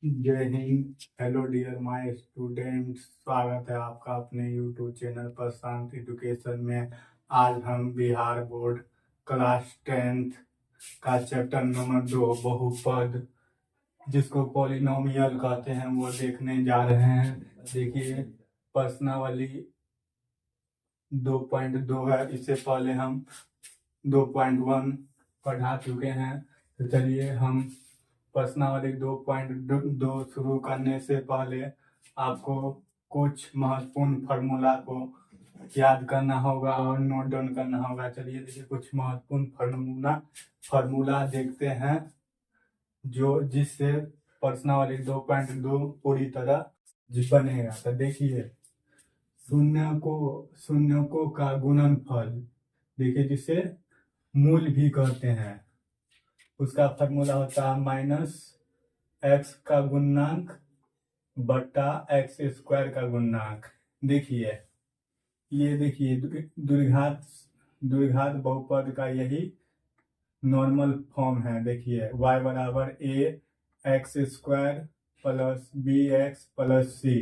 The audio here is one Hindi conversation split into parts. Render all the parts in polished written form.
जय हिंद। हेलो डियर माय स्टूडेंट्स, स्वागत है आपका अपने यूट्यूब चैनल पर शांत एजुकेशन में। आज हम बिहार बोर्ड क्लास 10th का चैप्टर नंबर 2 बहुपद, जिसको पॉलिनोमियल कहते हैं, वो देखने जा रहे हैं। देखिए, प्रश्नावली 2.2 है। इससे पहले हम 2.1 पढ़ा चुके हैं। तो चलिए, हम प्रश्नावली 2.2 शुरू करने से पहले आपको कुछ महत्वपूर्ण फार्मूला को याद करना होगा और नोट डाउन करना होगा। चलिए देखिए, कुछ महत्वपूर्ण फार्मूला देखते हैं जिससे प्रश्नावली 2.2 पूरी तरह बनेगा। तो देखिए, शून्यकों का गुणनफल, देखिए जिसे मूल भी कहते हैं, उसका फार्मूला होता है माइनस एक्स का गुणांक बटा एक्स स्क्वायर का गुणांक। देखिए, ये देखिए द्विघात बहुपद का यही नॉर्मल फॉर्म है। देखिए, y बराबर a x square plus b x plus c,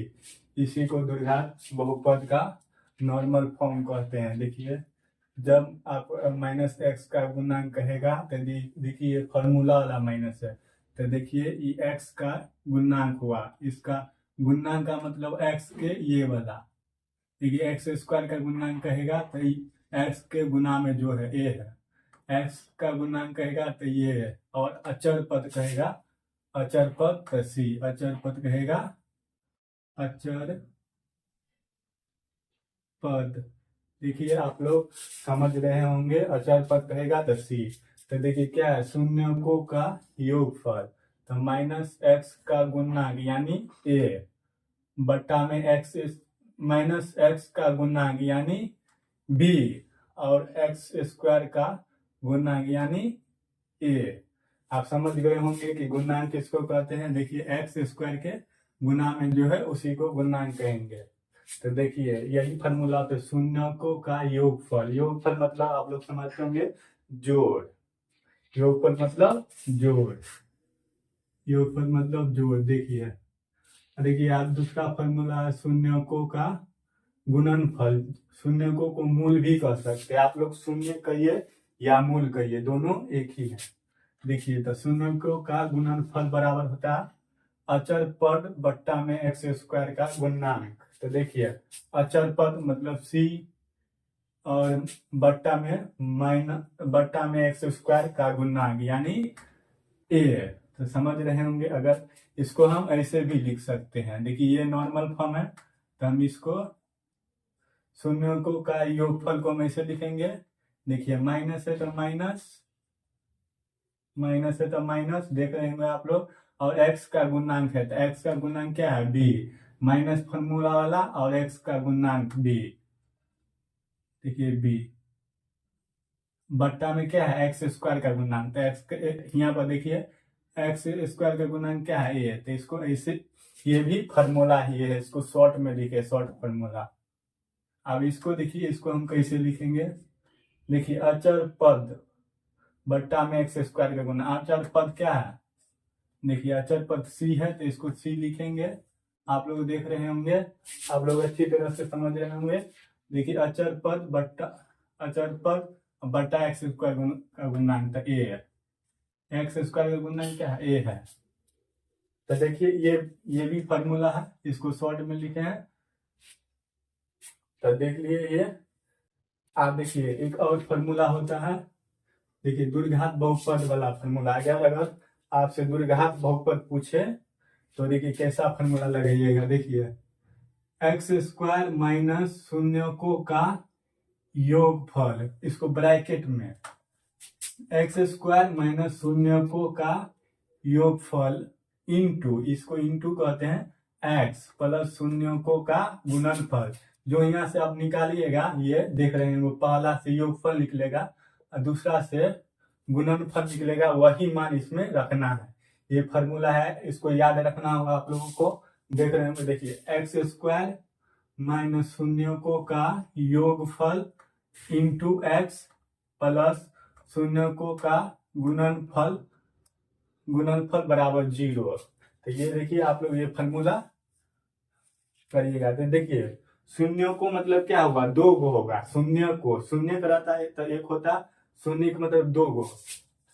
इसी को द्विघात बहुपद का नॉर्मल फॉर्म कहते हैं। देखिए, जब आप माइनस एक्स का गुणांक कहेगा तो देखिए फॉर्मूला वाला माइनस है। तो देखिए, ये एक्स का गुणांक हुआ, इसका गुणांक का मतलब एक्स के ये वाला। देखिए, एक्स स्क्वायर का गुणांक कहेगा तो एक्स के गुना में जो है ए है, एक्स का गुणांक कहेगा तो ये है, और अचर पद कहेगा अचर पद तो सी, अचर पद कहेगा अचर पद। देखिए, आप लोग समझ रहे होंगे, अचर पद कहेगा तो सी। तो देखिए क्या है, शून्यकों का योगफल, तो माइनस एक्स का गुणांक यानी ए बट्टा में एक्स माइनस एक्स का गुणांक यानी बी, और एक्स स्क्वायर का गुणांक यानी ए। आप समझ गए होंगे कि गुणांक किसको कहते हैं। देखिए, एक्स स्क्वायर के गुना में जो है उसी को गुणांक कहेंगे। तो देखिए, यही फार्मूला पे शून्यकों का योगफल मतलब आप लोग समझते होंगे जोड़, योगफल मतलब जोड़, योगफल मतलब जोड़। देखिए आप दूसरा फार्मूला है शून्यकों का गुणनफल। शून्यकों को मूल भी कह सकते हैं आप लोग, शून्य कहिए या मूल कहिए, दोनों एक ही है। देखिए, तो शून्यकों का गुणनफल बराबर होता है अचर पद बट्टा में एक्स स्क्वायर का गुणांक। तो देखिए, अचर पद मतलब सी, और बट्टा में एक्स स्क्वायर का गुणांक यानी ए। तो समझ रहे होंगे। अगर इसको हम ऐसे भी लिख सकते हैं, देखिए ये नॉर्मल फॉर्म है, तो हम इसको शून्यकों का योगफल को हम ऐसे लिखेंगे। देखिए, माइनस है तो माइनस देख रहे होंगे आप लोग, और एक्स का गुणांक है तो एक्स का गुणांक क्या है बी, माइनस फॉर्मूला वाला और एक्स का गुणांक बी। देखिए बी बट्टा में क्या है एक्स स्क्वायर का गुणांक, तो एक्स यहाँ पर देखिए एक्स स्क्वायर का गुणांक क्या है ये, तो इसको ऐसे, ये भी फार्मूला ही है, इसको शॉर्ट में लिखे, शॉर्ट फार्मूला। अब इसको देखिए, इसको हम कैसे लिखेंगे। देखिए, अचर पद बट्टा में एक्स स्क्वायर का गुना, अचर पद क्या है, देखिए अचर पद सी है तो इसको सी लिखेंगे। आप लोग देख रहे होंगे, आप लोग अच्छी तरह से समझ रहे होंगे। देखिए, अचर पद बट्टा एक्स स्क्वायर का गुणांक ए है, एक्स स्क्वायर का गुणांक क्या है ए है। तो देखिए, ये भी फार्मूला है, इसको शॉर्ट में लिखे हैं। तो देख लिए ये। आप देखिए, एक और फार्मूला होता है, देखिए द्विघात बहुपद वाला फार्मूला। अगर आपसे द्विघात बहुपद पूछे तो देखिए कैसा फार्मूला लगाइएगा। देखिए, एक्स स्क्वायर माइनस शून्यकों का योगफल, इसको ब्रैकेट में एक्स स्क्वायर माइनस शून्यकों का योगफल इंटू, इसको इंटू कहते हैं एक्स प्लस शून्यकों का गुणनफल। जो यहाँ से आप निकालिएगा, ये देख रहे हैं, वो पहला से योगफल निकलेगा और दूसरा से गुणनफल निकलेगा, वही मान इसमें रखना है। ये फार्मूला है, इसको याद रखना होगा आप लोगों को। देख रहे हैं, देखिए एक्स स्क्वायर माइनस शून्यकों का योगफल इंटू एक्स प्लस शून्यकों का गुणनफल बराबर 0। तो ये देखिए आप लोग ये फॉर्मूला करिएगा। तो देखिए शून्य को मतलब क्या होगा, दो गो होगा। शून्य को शून्य कराता है तो एक होता, शून्य का मतलब दो गो,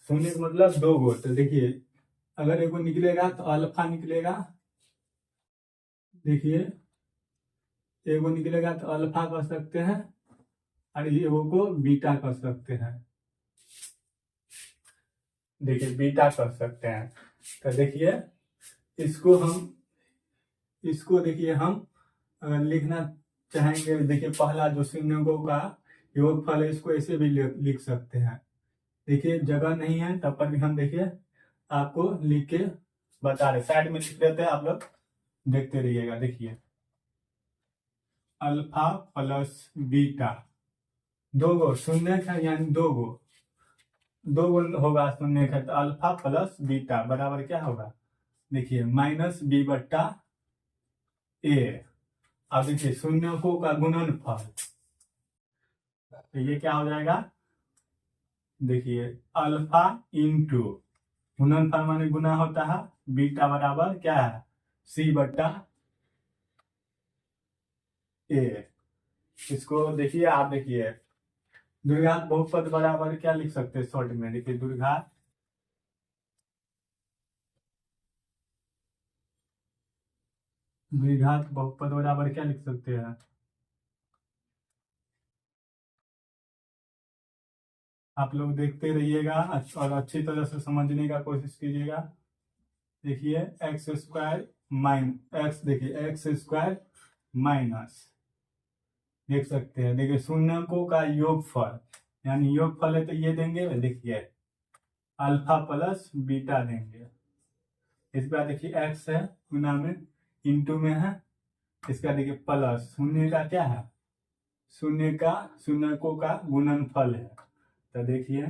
शून्य का मतलब दो गो। तो देखिए अगर एगो निकलेगा तो अल्फा निकलेगा, देखिए एगो निकलेगा तो अल्फा कर सकते हैं और एगो को बीटा कर सकते हैं। देखिए बीटा कर सकते हैं। तो देखिए इसको देखिए हम अगर लिखना चाहेंगे, देखिए पहला जो शून्यों का योगफल है इसको ऐसे भी लिख सकते हैं। देखिए जगह नहीं है तब पर भी हम देखिए आपको लिख के बता रहे, साइड में लिख देते हैं, आप लोग देखते रहिएगा। देखिए अल्फा प्लस बीटा, दो गो शून्य है यानी दो गो होगा शून्य का, तो अल्फा प्लस बीटा बराबर क्या होगा, देखिए माइनस बी बट्टा ए। अब देखिए शून्यों का गुणनफल, तो ये क्या हो जाएगा, देखिए अल्फा इंटू गुणनफल माने गुना होता है, बीटा बराबर क्या है सी बट्टा ए। इसको देखिए आप देखिए द्विघात बहुपद बराबर क्या लिख सकते हैं शॉर्ट में, देखिए द्विघात बहुपद बराबर क्या लिख सकते हैं, आप लोग देखते रहिएगा और अच्छी तरह से समझने का कोशिश कीजिएगा। देखिए एक्स स्क्वायर देखिए एक्स स्क्वायर माइनस, देख सकते हैं, देखिए शून्यकों का योगफल यानी योगफल है तो ये देंगे, देखिए अल्फा प्लस बीटा देंगे। इसका देखिए एक्स है गुना में, इंटू में है, इसका देखिए प्लस शून्य का क्या है, शून्यकों का गुणनफल है, तो देखिए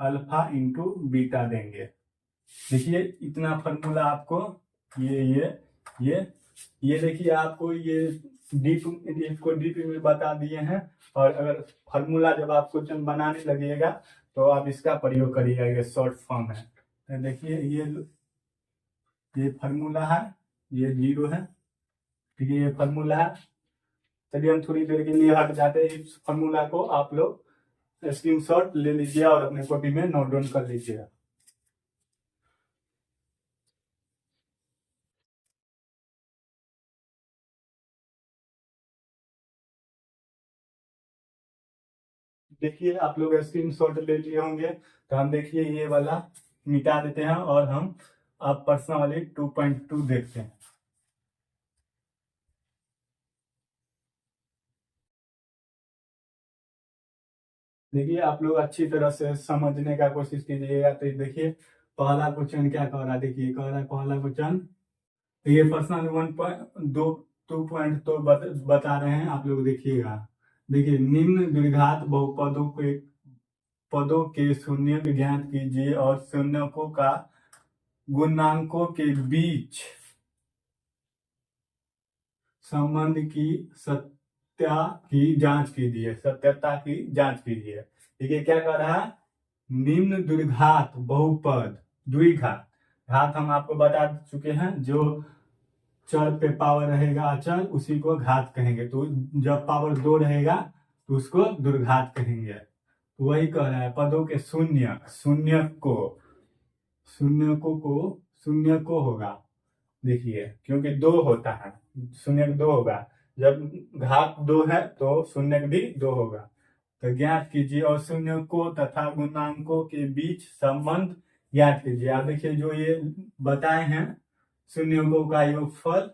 अल्फा इंटू बीटा देंगे। देखिए इतना फॉर्मूला आपको ये ये देखिए आपको ये डीप में बता दिए हैं। और अगर फॉर्मूला जब आप क्वेश्चन बनाने लगेगा तो आप इसका प्रयोग करिएगा, ये शॉर्ट फॉर्म है। तो देखिए ये फॉर्मूला है, ये जीरो है, ठीक है, ये फॉर्मूला है। चलिए हम थोड़ी देर के लिए हट जाते हैं, इस फॉर्मूला को आप लोग स्क्रीनशॉट ले लीजिए और अपने कॉपी में नोट डाउन कर लीजिएगा। देखिए आप लोग स्क्रीनशॉट ले लिए होंगे, तो हम देखिए ये वाला मिटा देते हैं और हम अब प्रश्न वाली 2.2 देखते हैं। देखिए आप लोग अच्छी तरह से समझने का कोशिश कीजिएगा। तो देखिए पहला क्वेश्चन क्या कह रहा है, देखिए कह रहा है पहला क्वेश्चन, तो ये प्रश्न 1.2 तो बता रहे हैं, आप लोग देखिएगा। देखिए निम्न द्विघात पदों के शून्य ज्ञात कीजिए और शून्यकों का गुणांकों के बीच संबंध की सत्यता की जांच कीजिए। देखिए क्या कह रहा है, निम्न द्विघात बहुपद, द्विघात घात हम आपको बता चुके हैं, जो चर पे पावर रहेगा अचल उसी को घात कहेंगे, तो जब पावर 2 रहेगा तो उसको दुर्घात कहेंगे। तो वही कह रहा है पदों के शून्य को होगा, देखिए क्योंकि 2 होता है, शून्य 2 होगा, जब घात 2 है तो शून्य भी 2 होगा। तो ज्ञात कीजिए और शून्यकों तथा गुणांकों के बीच संबंध ज्ञात कीजिए। आप देखिए जो ये बताए हैं शून्यकों का योगफल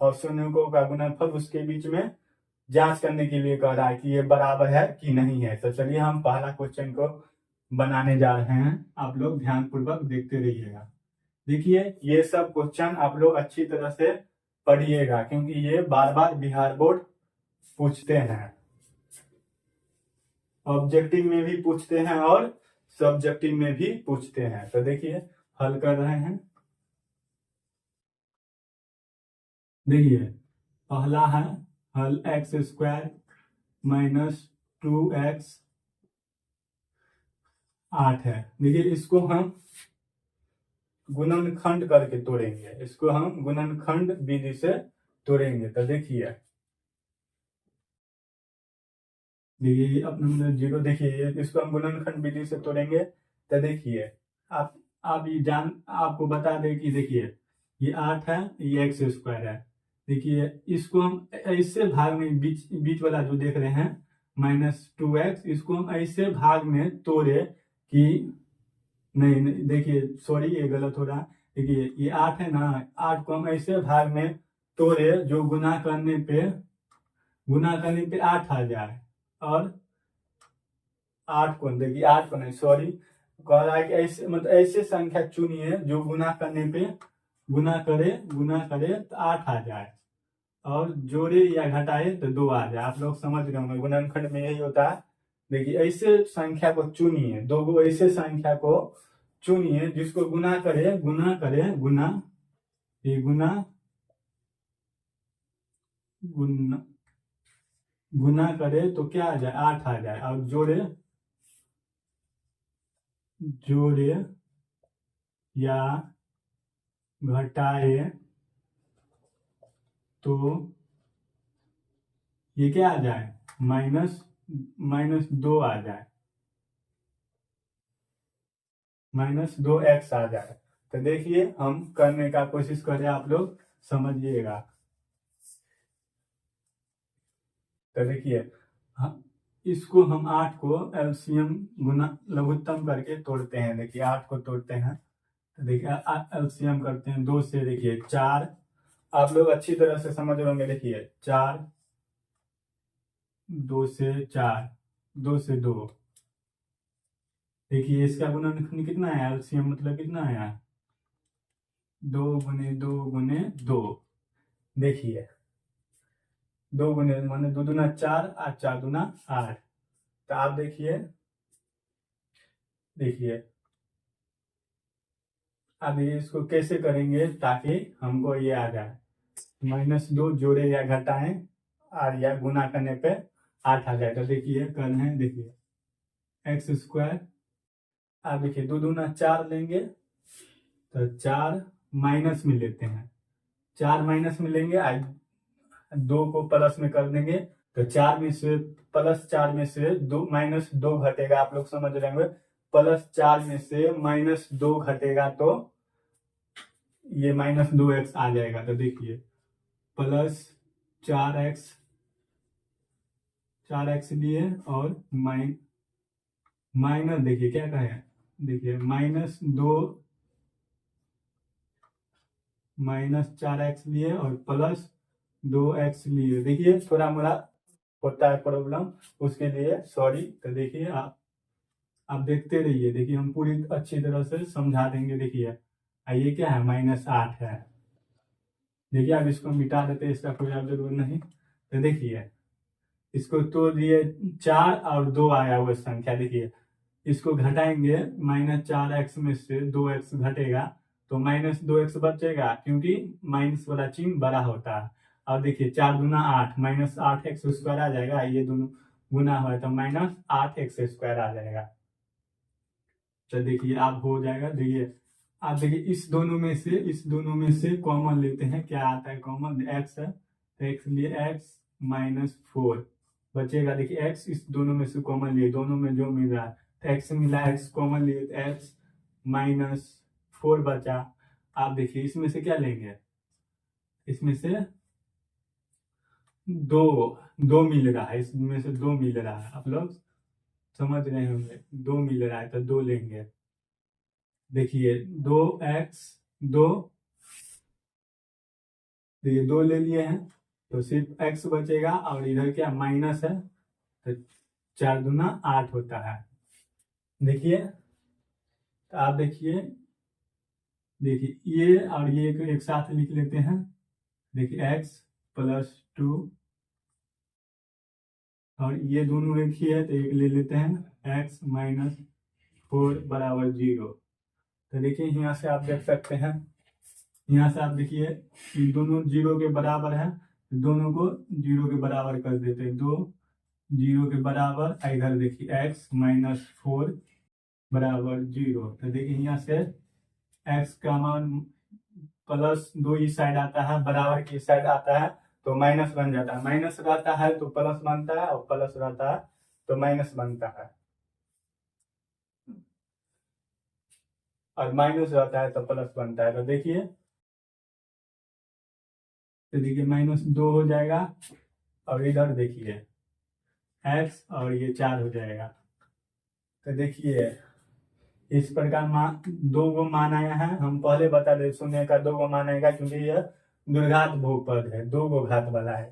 और शून्यकों का गुणनफल, उसके बीच में जांच करने के लिए कह रहा है कि ये बराबर है कि नहीं है। तो चलिए हम पहला क्वेश्चन को बनाने जा रहे हैं, आप लोग ध्यान पूर्वक देखते रहिएगा। देखिए ये सब क्वेश्चन आप लोग अच्छी तरह से पढ़िएगा क्योंकि ये बार बार बिहार बोर्ड पूछते हैं, ऑब्जेक्टिव में भी पूछते हैं और सब्जेक्टिव में भी पूछते हैं। तो देखिए हल कर रहे हैं। देखिए पहला है हल एक्स स्क्वायर माइनस 2x 8 है। देखिए इसको हम गुणनखंड करके तोड़ेंगे, इसको हम गुणनखंड विधि से तोड़ेंगे। तो देखिए अपने जीरो, देखिए इसको हम गुणनखंड विधि से तोड़ेंगे। तो देखिए आप ये आपको बता दें कि देखिए ये 8 है, ये एक्स स्क्वायर है। देखिए इसको हम ऐसे भाग में बीच बीच वाला जो देख रहे हैं -2x, इसको हम ऐसे भाग में तोड़े कि नहीं देखिए सॉरी ये गलत हो रहा है। देखिए ये 8 है ना, 8 को हम ऐसे भाग में तोड़े जो गुना करने पे 8 आ जाए। और 8 को देखिए 8 को नहीं सॉरी कह रहा है कि ऐसे मतलब ऐसे संख्या चुनिए जो गुना करने पे गुना करे तो 8 आ जाए, और जोड़े या घटाए तो 2 आ जाए। आप लोग समझ रहे होंगे गुणनखंड में यही होता है। देखिए ऐसे संख्या को चुनिए, दो गो ऐसे संख्या को चुनिए जिसको गुना ये गुना करे तो क्या आ जाए 8 आ जाए, और जोड़े या घटाए तो ये क्या आ जाए -2 आ जाए, -2x आ जाए। तो देखिए हम करने का कोशिश करें, आप लोग समझिएगा। तो देखिए इसको हम 8 को एलसीएम गुना लघुत्तम करके तोड़ते हैं। देखिए 8 को तोड़ते हैं तो देखिए एलसीएम करते हैं 2 से, देखिए 4। आप लोग अच्छी तरह से समझ रहे होंगे। देखिए 4, 2 से 4, 2 से 2। देखिए इसका गुणनखंड कितना है, एलसीएम मतलब कितना है 2 गुने 2 गुने 2। देखिए 2 गुने माने 2 दूना 4 और 4 दूना 8। तो आप देखिए अब इसको कैसे करेंगे ताकि हमको ये आ जाए -2 जोड़े या घटाएं और या गुना करने पे 8 आ जाए। तो देखिए कर रहे हैं, देखिए एक्स स्क्वायर, आप देखिए 2 दूना 4 लेंगे तो 4 माइनस में लेते हैं, 4 माइनस में लेंगे, आज 2 को प्लस में कर देंगे तो 4 में से +4 में से 2 -2 घटेगा। आप लोग समझ रहे होंगे, +4 में से -2 घटेगा तो ये -2x आ जाएगा। तो देखिए +4x, 4x लिए और माइनस देखिए क्या कहे, देखिए -4x लिए और +2x लिए। देखिए थोड़ा मोड़ा होता है प्रॉब्लम, उसके लिए सॉरी। तो देखिए आप देखते रहिए, देखिए हम पूरी अच्छी तरह से समझा देंगे। देखिए ये क्या है -8 है। देखिए अब इसको मिटा देते हैं, इसका कोई अब जरूरत नहीं। तो देखिए इसको तो दिए 4 और 2 आया हुआ संख्या, देखिए इसको घटाएंगे -4x में से 2x घटेगा तो -2x बचेगा, क्योंकि माइनस वाला चिन्ह बड़ा होता है। और देखिए 4 दूना 8 -8x स्क्वायर आ जाएगा, ये दोनों गुना हुआ है तो -8x स्क्वायर आ जाएगा। तो देखिए आप हो जाएगा। देखिए आप देखिए इस दोनों में से कॉमन लेते हैं, क्या आता है कॉमन, x है तो x लिए x -4 बचेगा। देखिए x इस दोनों में से कॉमन लिए, दोनों में जो मिल रहा है तो x मिला, x कॉमन लिए तो x -4 बचा। आप देखिए इसमें से क्या लेंगे, इसमें से दो मिल रहा है, इसमें से 2 मिल रहा है, आप लोग समझ रहे होंगे, 2 मिल रहा है तो 2 लेंगे। देखिए 2x 2, देखिए 2 ले लिए हैं तो सिर्फ x बचेगा, और इधर क्या माइनस है तो 4 दूना 8 होता है। देखिए तो आप देखिए ये और ये एक साथ लिख लेते हैं। देखिए x +2 और ये दोनों एक ही है तो एक ले लेते हैं, x -4 = 0। तो देखिए यहाँ से आप देख सकते हैं, यहाँ से आप देखिए ये दोनों 0 के बराबर है, दोनों को 0 के बराबर कर देते हैं, 2 0 के बराबर। इधर देखिए x -4 = 0। तो देखिए यहाँ से x का मान +2 इस साइड आता है, बराबर की साइड आता है तो माइनस बन जाता है, माइनस रहता है तो प्लस बनता है और प्लस रहता है तो माइनस बनता है, और माइनस रहता है तो प्लस बनता है। तो देखिए -2 हो जाएगा, और इधर देखिए x और ये 4 हो जाएगा। तो देखिए इस प्रकार मान 2 गो मान आया है। हम पहले बता दे शून्य का 2 गो मान आएगा, क्योंकि यह द्विघात बहुपद है, 2 गो घात वाला है।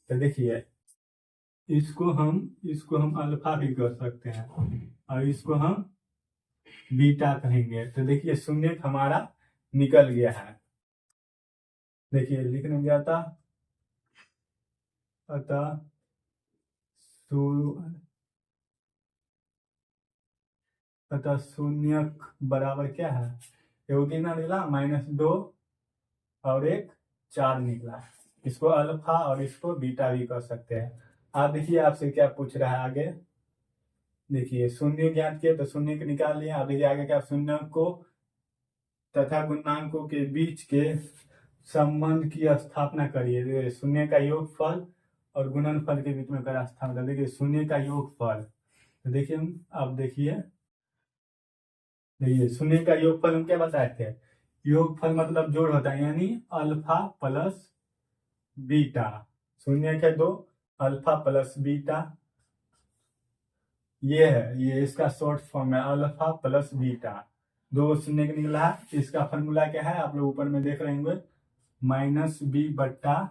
तो देखिए इसको हम अल्फा भी कर सकते हैं और इसको हम बीटा कहेंगे। तो देखिए शून्य हमारा निकल गया है। देखिए लिखने गया था, अतः शून्य बराबर क्या है, ये कितना निकला -2 और एक 4 निकला। इसको अल्फा और इसको बीटा भी कर सकते हैं। आप देखिए आपसे क्या पूछ रहा है आगे। देखिए शून्य ज्ञात किया तो शून्य को निकाल लिया। अब देखिए आगे क्या, शून्य को तथा गुणांकों के बीच के संबंध की स्थापना करिए। शून्य का योगफल और गुणनफल के बीच में कर स्थापना। देखिए शून्य का योगफल, तो देखिए अब देखिए शून्य का योगफल हम क्या बताए थे, योगफल मतलब जोड़ होता है, यानी अल्फा प्लस बीटा। शून्य के 2 अल्फा प्लस बीटा, ये है, ये इसका शॉर्ट फॉर्म है अल्फा प्लस बीटा। 2 शून्य का निकला है। इसका फॉर्मूला क्या है आप लोग ऊपर में देख रहे होंगे, -b/a।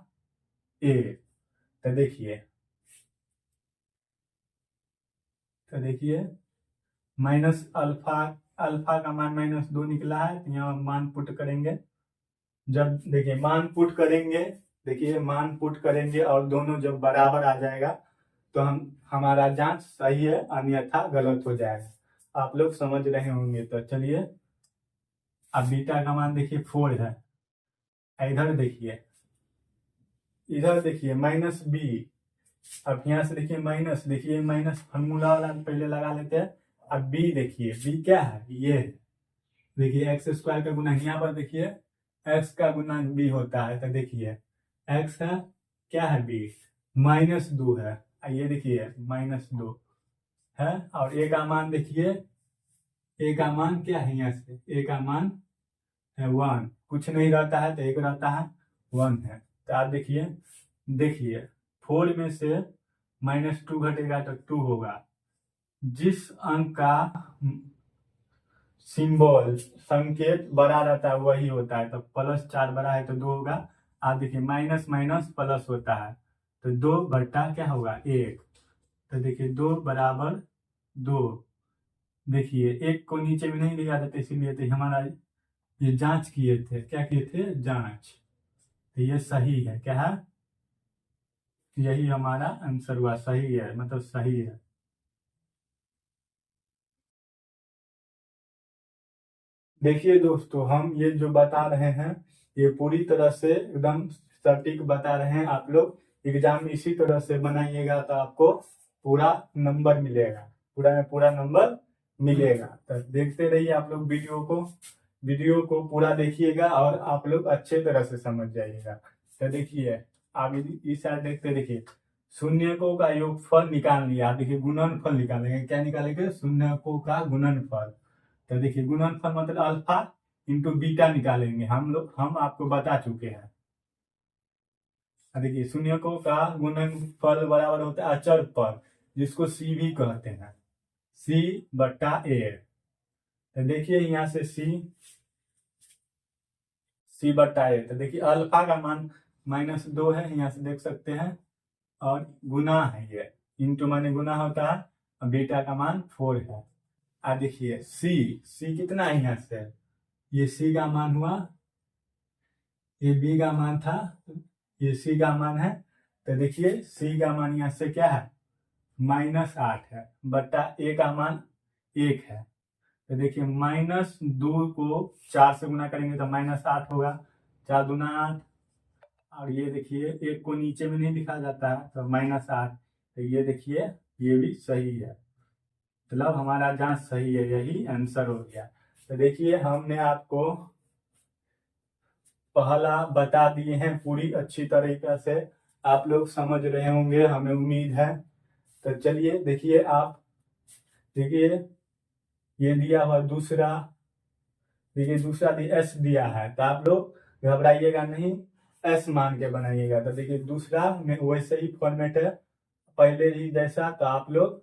तो देखिए माइनस अल्फा का मान -2 निकला है, तो यहाँ मान पुट करेंगे। जब देखिए मान पुट करेंगे, देखिए मान पुट करेंगे और दोनों जब बराबर आ जाएगा तो हमारा जांच सही है, अन्यथा गलत हो जाएगा। आप लोग समझ रहे होंगे। तो चलिए अब बीटा का मान देखिए 4 है। इधर देखिए -b। अब यहाँ से देखिए माइनस, देखिए माइनस फॉर्मूला वाला पहले लगा लेते हैं। अब b देखिए, b क्या है, ये देखिए x² का गुना, यहाँ पर देखिए x का गुना b होता है। तो देखिए x है, क्या है b, -2 है। ये देखिए -2 है, और a का मान देखिए, a का मान क्या है, यहाँ से a का मान है 1, कुछ नहीं रहता है तो एक रहता है 1 है। तो आप देखिए 4 में से -2 घटेगा तो 2 होगा। जिस अंक का सिंबल संकेत बड़ा रहता है वही होता है। तो +4 बड़ा है तो 2 होगा। आप देखिए माइनस माइनस प्लस होता है, तो 2 बटा क्या होगा 1। तो देखिए 2 बराबर 2। देखिए 1 को नीचे में नहीं लिखा जाता, इसीलिए तो हमारा ये जांच किए थे, क्या किए थे, जांच। तो ये सही है, क्या है, यही हमारा आंसर हुआ, सही है, मतलब सही है। देखिए दोस्तों, हम ये जो बता रहे हैं ये पूरी तरह से एकदम सटीक बता रहे हैं। आप लोग एग्जाम इसी तरह से बनाइएगा तो आपको पूरा नंबर मिलेगा, पूरा में पूरा नंबर मिलेगा। तो देखते रहिए आप लोग वीडियो को पूरा देखिएगा और आप लोग अच्छे तरह से समझ जाइएगा। तो देखिए आप इस साइड देखते, देखिए शून्यकों का योगफल निकाल लिया। आप देखिए गुणनफल निकालेंगे, क्या निकालेंगे, शून्यकों का गुणनफल। तो देखिए गुणनफल मतलब अल्फा इंटू बीटा निकालेंगे। हम आपको बता चुके हैं। देखिए शून्यकों का गुणनफल बराबर होता है अचर पर, जिसको सी भी कहते हैं, c/a। तो देखिए यहाँ से c/a। तो देखिए अल्फा का मान -2 है, यहाँ से देख सकते हैं, और गुना है ये, इंटू माने गुना होता है, और बीटा का मान 4 है। देखिए c कितना है, यहाँ से ये c का मान हुआ, ये b का मान था, ये c का मान है। तो देखिए c का मान यहाँ से क्या है, -8 है, बटा a का मान 1 है। तो देखिए -2 को 4 से गुना करेंगे तो -8 होगा, 4 दूना 8, और ये देखिए 1 को नीचे में नहीं लिखा जाता है तो -8। तो ये देखिए ये भी सही है, मतलब हमारा जांच सही है, यही आंसर हो गया। तो देखिए हमने आपको पहला बता दिए हैं पूरी अच्छी तरीके से, आप लोग समझ रहे होंगे हमें उम्मीद है। तो चलिए देखिए आप, देखिए ये दिया हुआ दूसरा, देखिए दूसरा एस दिया है, तो आप लोग घबराइएगा नहीं, एस मान के बनाइएगा। तो देखिए दूसरा में वैसे ही फॉर्मेट है पहले ही जैसा, तो आप लोग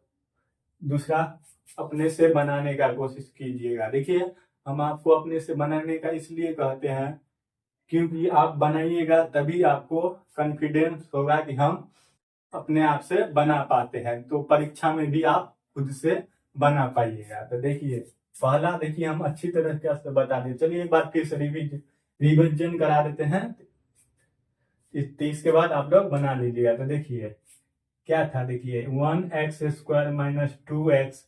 दूसरा अपने से बनाने का कोशिश कीजिएगा। देखिए हम आपको अपने से बनाने का इसलिए कहते हैं क्योंकि आप बनाइएगा तभी आपको कॉन्फिडेंस होगा कि हम अपने आप से बना पाते हैं, तो परीक्षा में भी आप खुद से बना पाइएगा। तो देखिए पहला देखिए हम अच्छी तरह से बता दें, चलिए एक बार फिर से रिविजन करा देते हैं, इसके बाद आप लोग बना लीजिएगा। तो देखिए क्या था, देखिए 1x² - 2x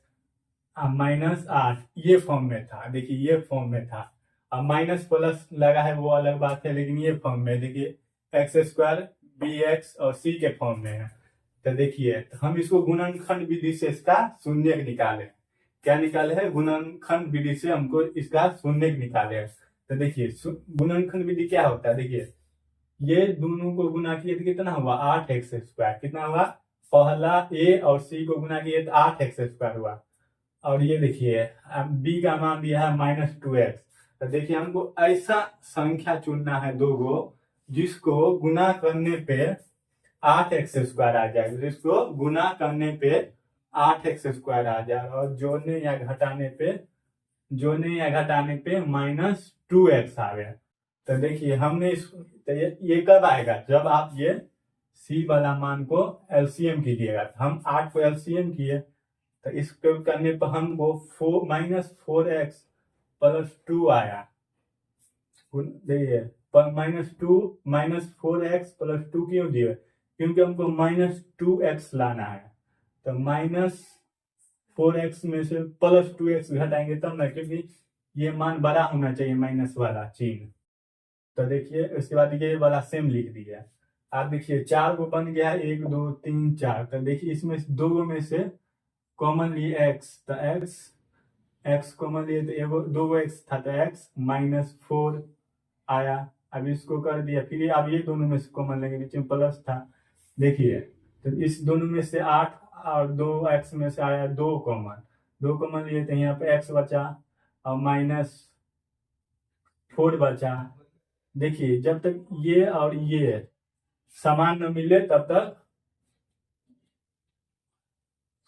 -8 ये फॉर्म में था। देखिए ये फॉर्म में था, अब माइनस प्लस लगा है वो अलग बात है, लेकिन ये फॉर्म में देखिए x² bx और c के फॉर्म में है। तो देखिए तो हम इसको गुणनखंड विधि से इसका शून्य निकाले, क्या निकाले है, गुणनखंड विधि से हमको इसका शून्य निकाले। तो देखिए गुणनखंड विधि क्या होता है, देखिए ये दोनों को गुना किए तो कितना हुआ 8x², कितना हुआ, पहला a और c को गुना किए तो 8x² हुआ, और ये देखिए b का मान दिया है -2x। तो देखिए हमको ऐसा संख्या चुनना है दो गो जिसको गुना करने पे 8x² आ जाए, जिसको गुना करने पे 8x² आ जाए, और जोड़ने या घटाने पे -2x आ गया। तो देखिए हमने तो ये कब आएगा, जब आप ये c वाला मान को एलसीएम कीजिएगा। तो हम 8 को एलसीएम किए, तो इसको करने पर हमको -4x + 2 आया। देखिए -4x + 2 क्यों दिए, क्योंकि हमको -2x लाना है। तो -4x में से +2x घटाएंगे तब ना, क्योंकि ये मान बड़ा होना चाहिए माइनस वाला चिन्ह। तो देखिए उसके बाद ये वाला सेम लिख दिया। आप देखिए 4 को बन गया 1 2 3 4। तो देखिए इसमें दो में से कॉमन लिए x, तो x कॉमन लिए तो एगो 2x था, तो x -4 आया। अब इसको कर दिया, फिर अब ये दोनों में से कॉमन लेंगे, नीचे में प्लस था। देखिए तो इस दोनों में से 8 और 2x में से आया 2 कॉमन लिए, तो यहाँ पे x बचा और -4 बचा। देखिए जब तक ये और ये समान न मिले तब तक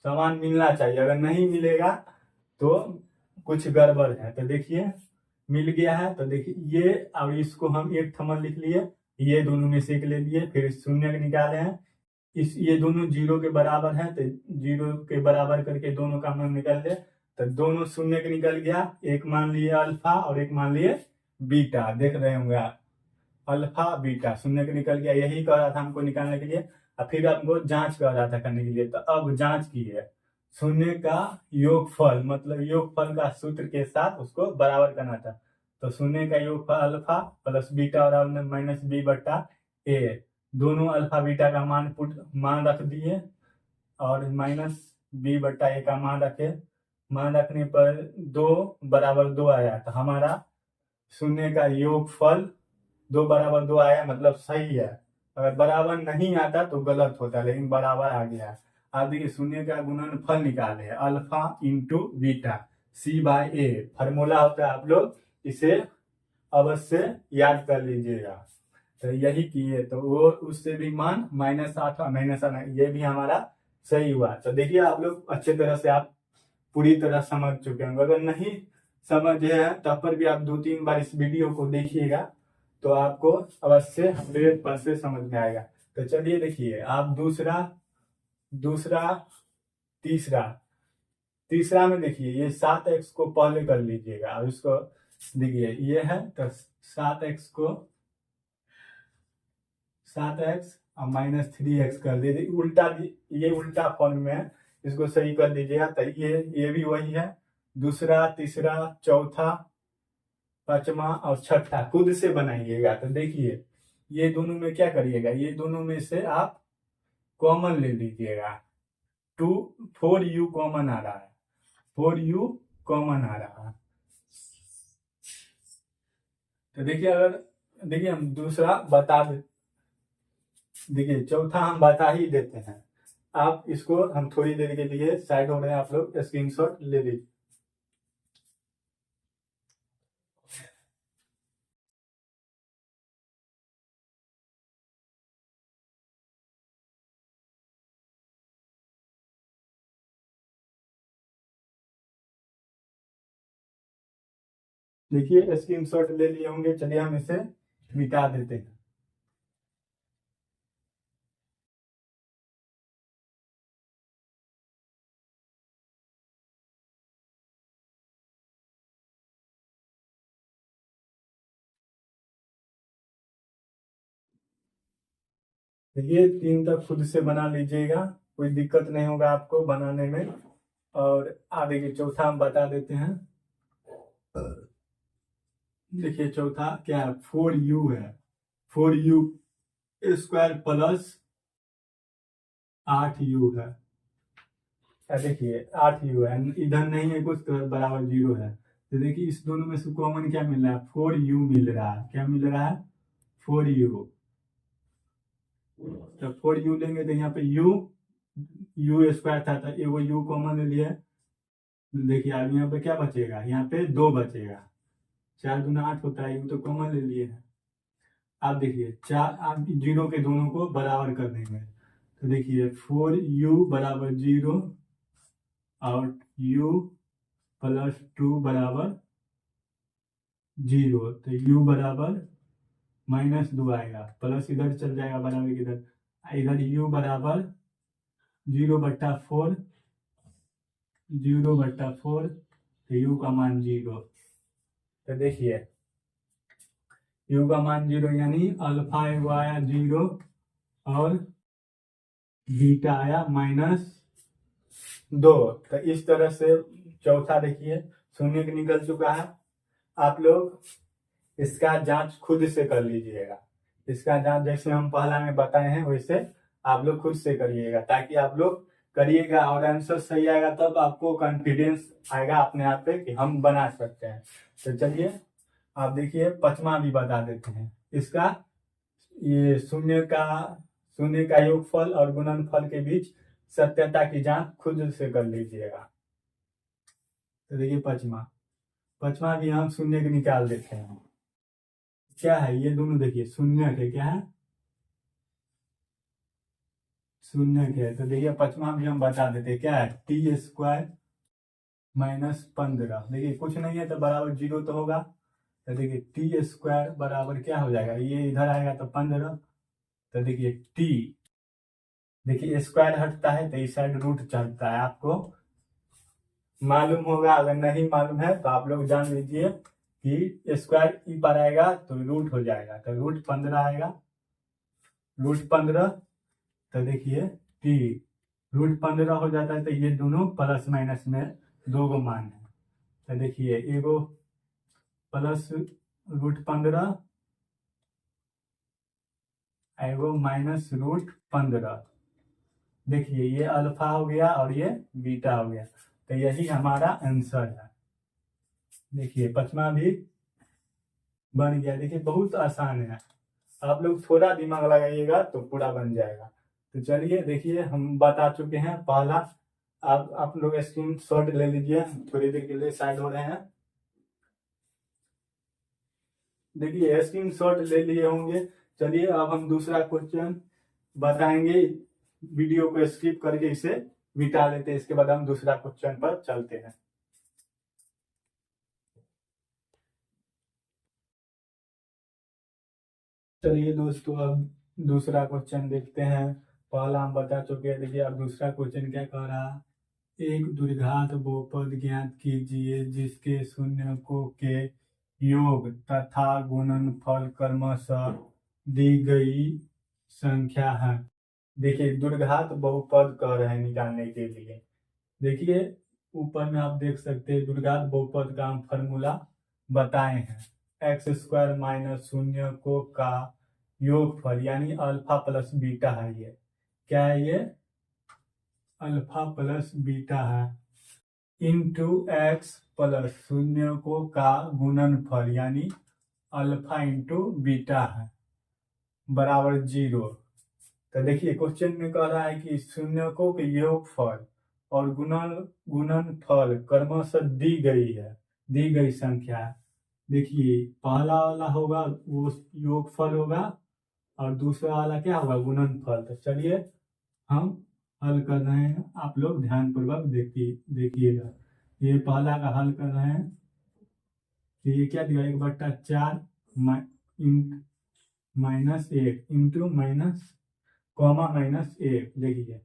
समान मिलना चाहिए, अगर नहीं मिलेगा तो कुछ गड़बड़ है। तो देखिए मिल गया है, तो देखिए ये और इसको हम एक थमन लिख लिए, ये दोनों में से एक ले लिए, फिर शून्य निकाले हैं, इस ये दोनों 0 के बराबर है, तो 0 के बराबर करके दोनों का मान निकाल ले, तो दोनों शून्य के निकल गया, एक मान लिए अल्फा और एक मान लिए बीटा, देख रहे होंगे आप, अल्फा बीटा शून्य के निकल गया, यही कह रहा था हमको निकालने के लिए। और फिर हमको जांच कर रहा था करने के लिए, तो अब जांच की है, शून्य का योगफल, मतलब योगफल का सूत्र के साथ उसको बराबर करना था। तो शून्य का योगफल अल्फा प्लस बीटा और -b/a, दोनों अल्फा बीटा का मान रख दिए और -b/a का मान रखने पर 2 = 2 आया। तो हमारा शून्य का योगफल 2 = 2 आया, मतलब सही है। अगर बराबर नहीं आता तो गलत होता, लेकिन बराबर आ गया। आप देखिए शून्य का गुणनफल निकाले है, alpha into beta c/a formula होता है, आप लोग इसे अवश्य याद कर लीजिएगा। तो यही किए, तो वो उससे भी मान -8 और -8, ये भी हमारा सही हुआ। तो देखिए आप लोग अच्छे तरह से आप पूरी तरह समझ चुके होंगे, अगर नहीं समझे हैं तब पर भी आप 2-3 बार इस वीडियो को देखिएगा, तो आपको अवश्य 100% समझ में आएगा। तो चलिए देखिए आप दूसरा तीसरा में देखिए ये 7x को पहले कर लीजिएगा, और इसको देखिए ये है, तो 7x और -3x कर दीजिए, ये उल्टा फॉर्म में है, इसको सही कर दीजिएगा। तो ये भी वही है, दूसरा तीसरा चौथा पांचवा और छठा खुद से बनाइएगा। तो देखिए ये दोनों में क्या करिएगा, ये दोनों में से आप कॉमन ले लीजिएगा, 4u कॉमन आ रहा है, 4u कॉमन आ रहा है, तो देखिए अगर देखिए हम दूसरा बता दे, देखिए चौथा हम बता ही देते हैं। आप इसको हम थोड़ी देर के लिए साइड हो रहे हैं, आप लोग स्क्रीनशॉट ले लीजिए। देखिए स्क्रीनशॉट ले लिए होंगे, चलिए हम इसे मिटा देते हैं। देखिए 3 तक खुद से बना लीजिएगा, कोई दिक्कत नहीं होगा आपको बनाने में। और आगे के चौथा हम बता देते हैं। देखिए चौथा क्या है, 4u है। 4u स्क्वायर प्लस 8u है। देखिए 8u है, इधर नहीं है कुछ तो बराबर 0 है। तो देखिए इस दोनों में से कॉमन क्या मिल रहा है, 4u मिल रहा है। क्या मिल रहा है, 4u। तो 4u लेंगे तो यहाँ पे u स्क्वायर था, तो एगो u कॉमन ले लिया। देखिए अब यहाँ पे क्या बचेगा, यहाँ पे 2 बचेगा। 4 दूना 8 होता है, u तो कॉमन ले लिए है। आप देखिए चार, आप जीरो के दोनों को बराबर कर देंगे। तो देखिए 4u बराबर 0 और u प्लस 2 बराबर 0। तो u बराबर -2 आएगा, प्लस इधर चल जाएगा बराबर इधर। इधर u बराबर 0/4, 0/4। तो u का मान 0। तो देखिए u का मान 0 यानी अल्फा एगो आया 0 और बीटा आया -2। तो इस तरह से चौथा देखिए शून्य निकल चुका है। आप लोग इसका जांच खुद से कर लीजिएगा। इसका जांच जैसे हम पहला में बताए हैं वैसे आप लोग खुद से करिएगा, ताकि आप लोग करिएगा और आंसर सही आएगा तब आपको कॉन्फिडेंस आएगा अपने आप पे कि हम बना सकते हैं। तो चलिए आप देखिए पांचवा भी बता देते हैं। इसका ये शून्य का योगफल और गुणनफल के बीच सत्यता की जांच खुद से कर लीजिएगा। तो देखिए पांचवा भी हम शून्य के निकाल देते हैं। क्या है ये दोनों, देखिए शून्य के क्या है, शून्य के। तो देखिए पांचवा भी हम बता देते हैं क्या है, टी स्क्वायर -15। देखिए कुछ नहीं है तो बराबर 0 तो होगा। तो देखिए टी स्क्वायर बराबर क्या हो जाएगा, ये इधर आएगा तो 15। तो देखिए टी, देखिए स्क्वायर हटता है तो इस साइड रूट चलता है, आपको मालूम होगा। अगर नहीं मालूम है तो आप लोग जान लीजिए कि स्क्वायर ई पर आएगा तो रूट हो जाएगा। तो √15 आएगा, √15। तो देखिए टी √15 हो जाता है। तो ये दोनों प्लस माइनस में दो गो मान है। तो देखिए एगो प्लस √15, एगो -√15। देखिए ये अल्फा हो गया और ये बीटा हो गया। तो यही हमारा आंसर है। देखिए पांचवा भी बन गया। देखिए बहुत आसान है, आप लोग थोड़ा दिमाग लगाइएगा तो पूरा बन जाएगा। तो चलिए देखिए हम बता चुके हैं पहला। आप लोग स्क्रीन शॉट ले लीजिए, थोड़ी देर के लिए साइड हो रहे हैं। देखिए स्क्रीन शॉट ले लिए होंगे। चलिए अब हम दूसरा क्वेश्चन बताएंगे, वीडियो को स्किप करके इसे मिटा लेते हैं, इसके बाद हम दूसरा क्वेश्चन पर चलते हैं। चलिए दोस्तों अब दूसरा क्वेश्चन देखते हैं। पहला हम बता चुके हैं। देखिए अब दूसरा क्वेश्चन क्या कह रहा है, एक द्विघात बहुपद ज्ञात कीजिए जिसके शून्यकों के योग तथा गुणनफल क्रमशः दी गई संख्या है। देखिए द्विघात बहुपद कह रहे हैं निकालने के लिए। देखिए ऊपर में आप देख सकते हैं द्विघात बहुपद का हम फॉर्मूला बताए हैं। x² - शून्यकों का योगफल यानी अल्फा प्लस बीटा है। ये क्या है, ये अल्फा प्लस बीटा है, इंटू x प्लस शून्यकों का गुणनफल यानी अल्फा इंटू बीटा है बराबर 0। तो देखिए क्वेश्चन में कह रहा है कि शून्यकों के योगफल और गुणनफल क्रमशः दी गई संख्या है। देखिए पहला वाला होगा वो योगफल होगा और दूसरा वाला क्या होगा गुणनफल। तो चलिए हम हल कर रहे हैं, आप लोग ध्यान पूर्वक देखिएगा। ये पहला का हल कर रहे हैं तो ये क्या दिया 1/4 -1 इंटू माइनस कॉमा -1। देखिए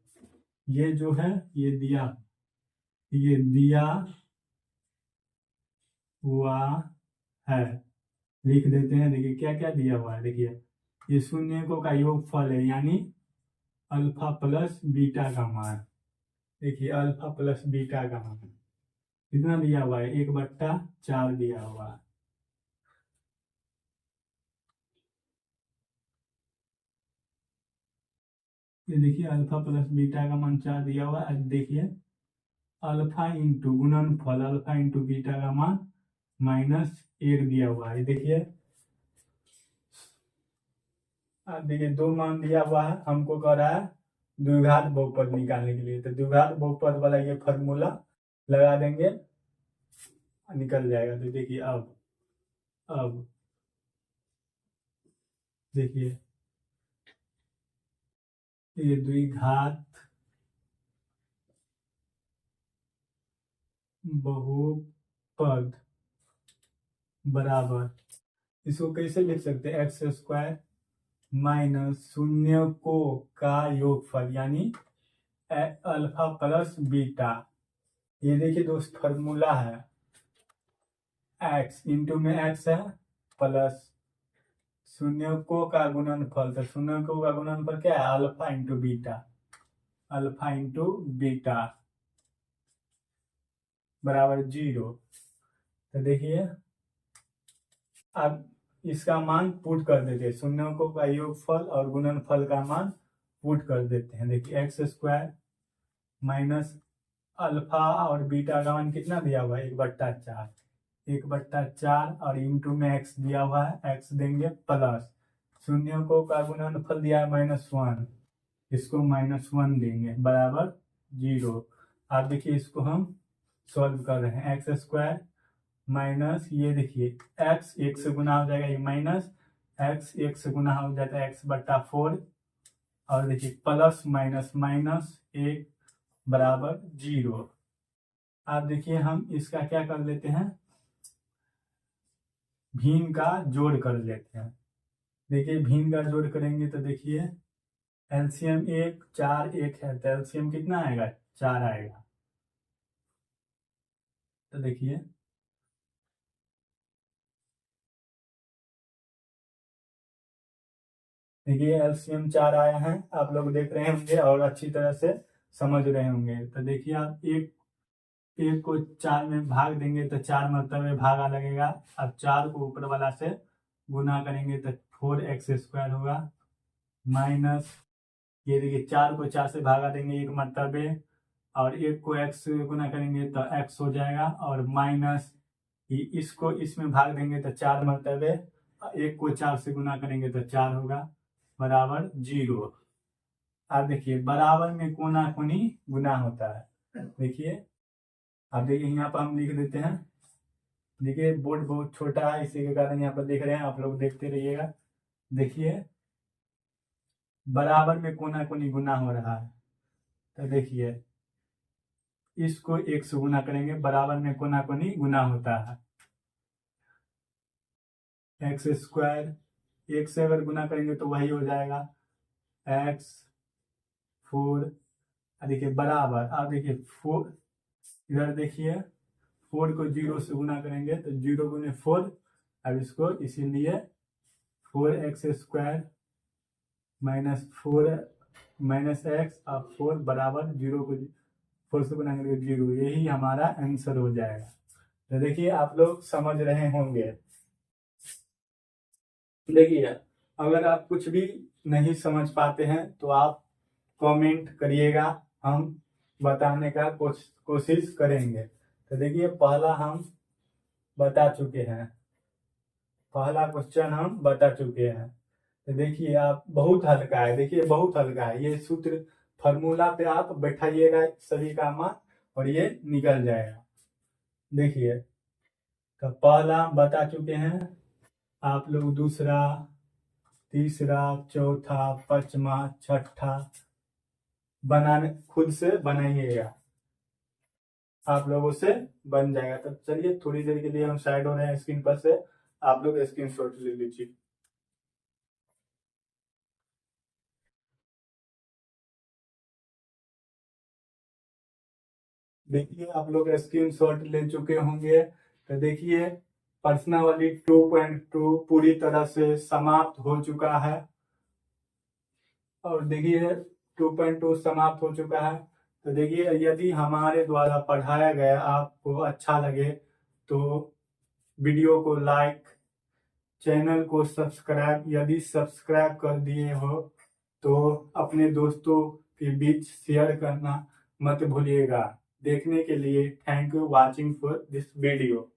ये जो है ये दिया हुआ है, लिख देते हैं। देखिए क्या क्या दिया हुआ है, देखिए ये शून्यकों का योगफल है यानी अल्फा प्लस बीटा का मान। देखिए अल्फा प्लस बीटा का मान कितना दिया हुआ है 1/4 दिया हुआ है। ये देखिए अल्फा प्लस बीटा का मान 4 दिया हुआ है। देखिए अल्फा इंटू गुणनफल अल्फा इंटू बीटा का मान -1 दिया हुआ है। देखिए देखिए 2 मान दिया हुआ है, हमको कह रहा है द्विघात बहुपद निकालने के लिए। तो द्विघात बहुपद वाला ये फॉर्मूला लगा देंगे, निकल जाएगा। तो देखिए अब देखिए ये द्विघात बहुपद बराबर, इसको कैसे लिख सकते हैं x² माइनस शून्यकों का योगफल यानी अल्फा प्लस बीटा। ये देखिए दोस्त फॉर्मूला है x इंटू में x है प्लस शून्यकों का गुणनफल। तो शून्यकों का गुणनफल क्या है अल्फा इंटू बीटा बराबर 0। तो देखिए अब इसका मान पुट कर देते हैं, शून्यकों का योगफल और गुणनफल का मान पुट कर देते हैं। देखिए x² माइनस अल्फा और बीटा का मान कितना दिया हुआ है 1/4 और इंटू में x दिया हुआ है, x देंगे प्लस शून्यकों का गुणनफल दिया है -1, इसको -1 देंगे बराबर 0। अब देखिए इसको हम सॉल्व कर रहे हैं x² माइनस ये देखिए x 1 से गुना हो जाएगा, ये माइनस x 1 से गुना हो जाता है x/4 और देखिए प्लस -1 बराबर 0। अब देखिए हम इसका क्या कर लेते हैं भिन्न का जोड़ कर लेते हैं। देखिए भिन्न का जोड़ करेंगे तो देखिए एलसीएम 4 1 है तो एलसीएम कितना आएगा 4 आएगा। तो देखिए एलसीएम 4 आया है, आप लोग देख रहे होंगे और अच्छी तरह से समझ रहे होंगे। तो देखिए आप एक को 4 में भाग देंगे तो 4 मरतबे भागा लगेगा। अब 4 को ऊपर वाला से गुना करेंगे तो 4x² होगा माइनस ये देखिए 4 को 4 से भागा देंगे 1 मरतबे और 1 को x से गुना करेंगे तो x हो जाएगा और माइनस इसको इसमें भाग देंगे तो 4 मरतबे 1 को 4 से गुना करेंगे तो 4 होगा बराबर 0। अब देखिए बराबर में कोना कोनी गुना होता है। देखिए अब देखिए यहाँ पर हम लिख देते हैं। देखिए बोर्ड बहुत छोटा है इसी के कारण यहाँ पर देख रहे हैं, आप लोग देखते रहिएगा। देखिए बराबर में कोना कोनी गुना हो रहा है तो देखिए इसको 1 से गुना करेंगे, बराबर में कोना कोनी गुना होता है। x² 1 से अगर गुना करेंगे तो वही हो जाएगा x4। देखिए बराबर, अब देखिए 4 इधर देखिए 4 को 0 से गुना करेंगे तो 0 गुने 4। अब इसको इसीलिए 4x² माइनस 4 माइनस x और 4 बराबर 0 को 4 से गुना करेंगे 0, यही हमारा आंसर हो जाएगा। तो देखिए आप लोग समझ रहे होंगे। देखिए अगर आप कुछ भी नहीं समझ पाते हैं तो आप कमेंट करिएगा, हम बताने का कोशिश करेंगे। तो देखिए पहला हम बता चुके हैं पहला क्वेश्चन हम बता चुके हैं। तो देखिए आप बहुत हल्का है, देखिए बहुत हल्का है, ये सूत्र फॉर्मूला पे आप बैठाइएगा सभी का मान और ये निकल जाएगा। देखिए तो पहला हम बता चुके हैं, आप लोग दूसरा, तीसरा, चौथा, पांचवा, छठा बनाने खुद से बनाइएगा, आप लोगों से बन जाएगा। तो चलिए थोड़ी देर के लिए हम साइड हो रहे हैं स्क्रीन पर से, आप लोग स्क्रीनशॉट ले लीजिए। देखिए आप लोग स्क्रीनशॉट ले चुके होंगे। तो देखिए प्रश्नावली 2.2 पूरी तरह से समाप्त हो चुका है। और देखिए 2.2 समाप्त हो चुका है। तो देखिए यदि हमारे द्वारा पढ़ाया गया आपको अच्छा लगे तो वीडियो को लाइक, चैनल को सब्सक्राइब, यदि सब्सक्राइब कर दिए हो तो अपने दोस्तों के बीच शेयर करना मत भूलिएगा। देखने के लिए thank you watching for this video.